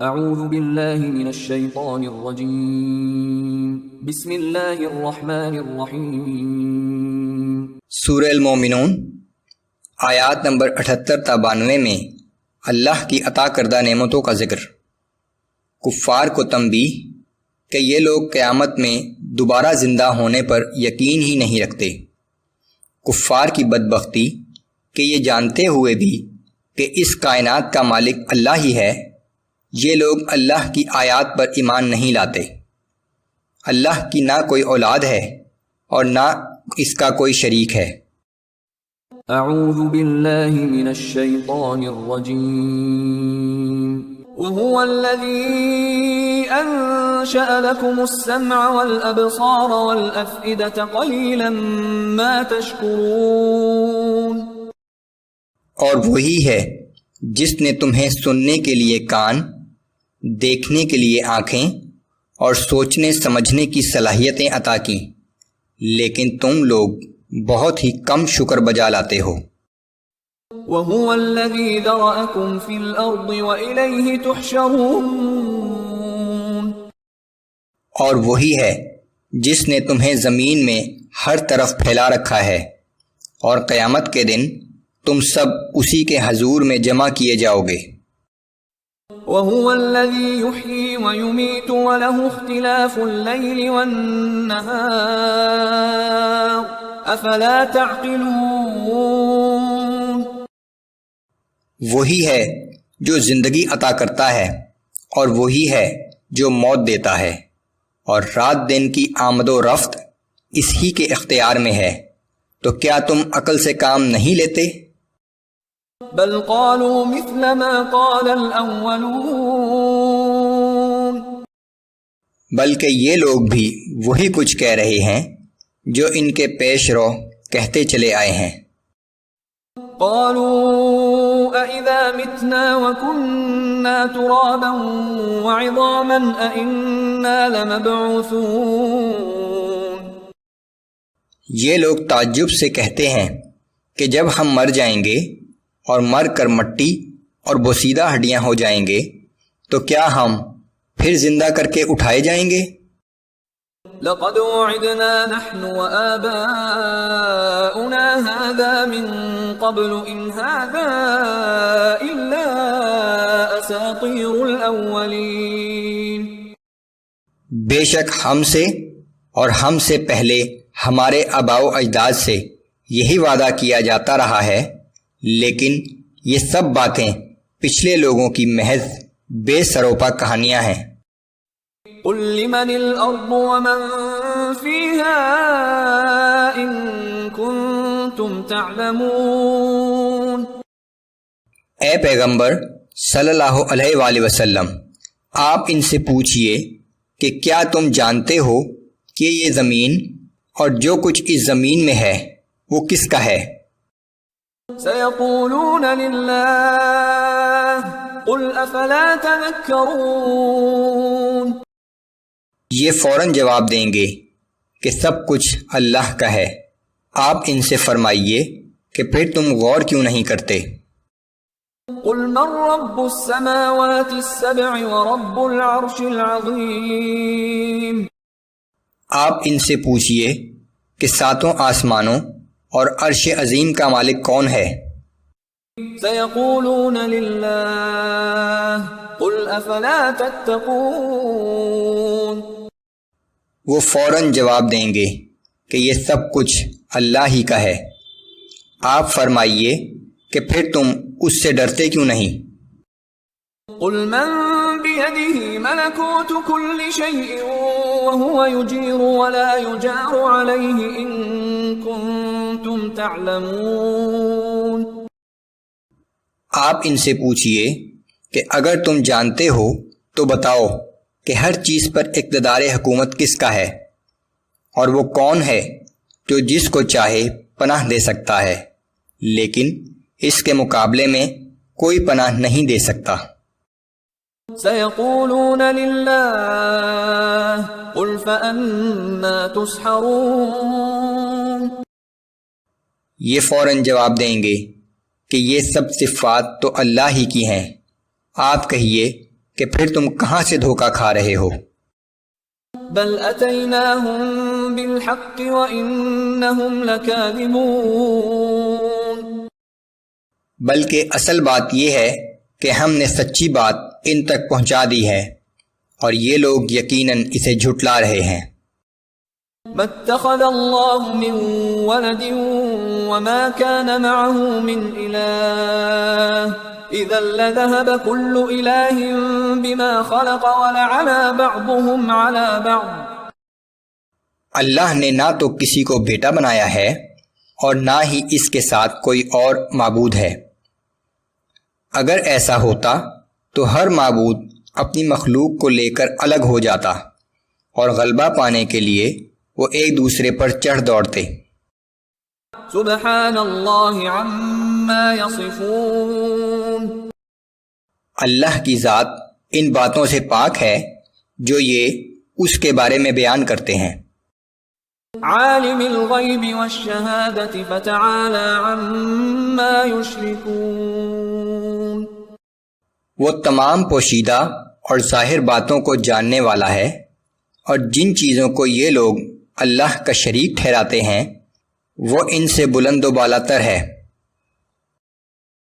اعوذ باللہ من الشیطان الرجیم بسم اللہ الرحمن الرحیم۔ سورہ المومنون آیات نمبر 78 تا 92 میں اللہ کی عطا کردہ نعمتوں کا ذکر۔ کفار کو تنبیہ کہ یہ لوگ قیامت میں دوبارہ زندہ ہونے پر یقین ہی نہیں رکھتے۔ کفار کی بدبختی کہ یہ جانتے ہوئے بھی کہ اس کائنات کا مالک اللہ ہی ہے، یہ لوگ اللہ کی آیات پر ایمان نہیں لاتے۔ اللہ کی نہ کوئی اولاد ہے اور نہ اس کا کوئی شریک ہے۔ اعوذ باللہ من الشیطان الرجیم۔ وهو الذی انشأ لکم السمع والابصار والافئدة قلیلا ما تشکرون۔ اور وہی ہے جس نے تمہیں سننے کے لیے کان، دیکھنے کے لیے آنکھیں اور سوچنے سمجھنے کی صلاحیتیں عطا کیں، لیکن تم لوگ بہت ہی کم شکر بجا لاتے ہو۔ وَهُوَ الَّذِي ذَرَأَكُمْ فِي الْأَرْضِ وَإِلَيْهِ تُحْشَرُونَ۔ اور وہی ہے جس نے تمہیں زمین میں ہر طرف پھیلا رکھا ہے، اور قیامت کے دن تم سب اسی کے حضور میں جمع کیے جاؤ گے۔ وَهُوَ الَّذِي يُحْيِي وَيُمِيتُ وَلَهُ اخْتِلَافُ اللَّيْلِ وَالنَّهَارِ أَفَلَا تَعْقِلُونَ۔ وہی ہے جو زندگی عطا کرتا ہے، اور وہی ہے جو موت دیتا ہے، اور رات دن کی آمد و رفت اس ہی کے اختیار میں ہے، تو کیا تم عقل سے کام نہیں لیتے؟ بل قالوا مثل ما قال الاولون۔ بلکہ یہ لوگ بھی وہی کچھ کہہ رہے ہیں جو ان کے پیش رو کہتے چلے آئے ہیں۔ قالوا أَإِذَا مِتْنَا وَكُنَّا تُرَابًا وَعِظَامًا أَإِنَّا لَمَبْعُوثُونَ۔ یہ لوگ تعجب سے کہتے ہیں کہ جب ہم مر جائیں گے اور مر کر مٹی اور بوسیدہ ہڈیاں ہو جائیں گے تو کیا ہم پھر زندہ کر کے اٹھائے جائیں گے؟ لَقَدْ وُعِدْنَا نَحْنُ وَآبَاؤُنَا هَذَا مِن قَبْلُ إِنْ هَذَا إِلَّا أَسَاطِيرُ الْأَوَّلِينَ۔ بے شک ہم سے اور ہم سے پہلے ہمارے آباء و اجداد سے یہی وعدہ کیا جاتا رہا ہے، لیکن یہ سب باتیں پچھلے لوگوں کی محض بے سروپا کہانیاں ہیں۔ قل لمن الارض ومن فيها ان كنتم تعلمون۔ اے پیغمبر صلی اللہ علیہ وآلہ وسلم، آپ ان سے پوچھئے کہ کیا تم جانتے ہو کہ یہ زمین اور جو کچھ اس زمین میں ہے وہ کس کا ہے؟ سيقولون لله قل افلا تذكرون۔ یہ فوراً جواب دیں گے کہ سب کچھ اللہ کا ہے۔ آپ ان سے فرمائیے کہ پھر تم غور کیوں نہیں کرتے؟ قل من رب السماوات السبع ورب العرش العظیم۔ آپ ان سے پوچھئے کہ ساتوں آسمانوں اور عرش عظیم کا مالک کون ہے؟ سيقولون لله قل افلا تتقون۔ وہ فوراً جواب دیں گے کہ یہ سب کچھ اللہ ہی کا ہے۔ آپ فرمائیے کہ پھر تم اس سے ڈرتے کیوں نہیں؟ قل من بيده ملكوت كل شيء وهو يجير ولا يجار عليه إن كنتم تعلمون۔ آپ ان سے پوچھئے کہ اگر تم جانتے ہو تو بتاؤ کہ ہر چیز پر اقتدار حکومت کس کا ہے، اور وہ کون ہے جو جس کو چاہے پناہ دے سکتا ہے، لیکن اس کے مقابلے میں کوئی پناہ نہیں دے سکتا۔ سيقولون لله قل فأنا تسحرون۔ یہ فوراً جواب دیں گے کہ یہ سب صفات تو اللہ ہی کی ہیں۔ آپ کہیے کہ پھر تم کہاں سے دھوکہ کھا رہے ہو؟ بل اتیناہم بالحق وانہم لکاذبون، بلکہ اصل بات یہ ہے کہ ہم نے سچی بات ان تک پہنچا دی ہے اور یہ لوگ یقیناً اسے جھٹلا رہے ہیں۔ ما اتخذ اللہ من ولد وما كان معه من الہ اذا لذهب كل الہ بما خلق ولعلى بعضهم على بعض، اللہ نے نہ تو کسی کو بیٹا بنایا ہے اور نہ ہی اس کے ساتھ کوئی اور معبود ہے۔ اگر ایسا ہوتا تو ہر معبود اپنی مخلوق کو لے کر الگ ہو جاتا اور غلبہ پانے کے لیے وہ ایک دوسرے پر چڑھ دوڑتے۔ سبحان اللہ عما یصفون، اللہ کی ذات ان باتوں سے پاک ہے جو یہ اس کے بارے میں بیان کرتے ہیں۔ عالم الغیب والشہادة فتعالى عما یشرکون، وہ تمام پوشیدہ اور ظاہر باتوں کو جاننے والا ہے، اور جن چیزوں کو یہ لوگ اللہ کا شریک ٹھہراتے ہیں وہ ان سے بلند و بالا تر ہے۔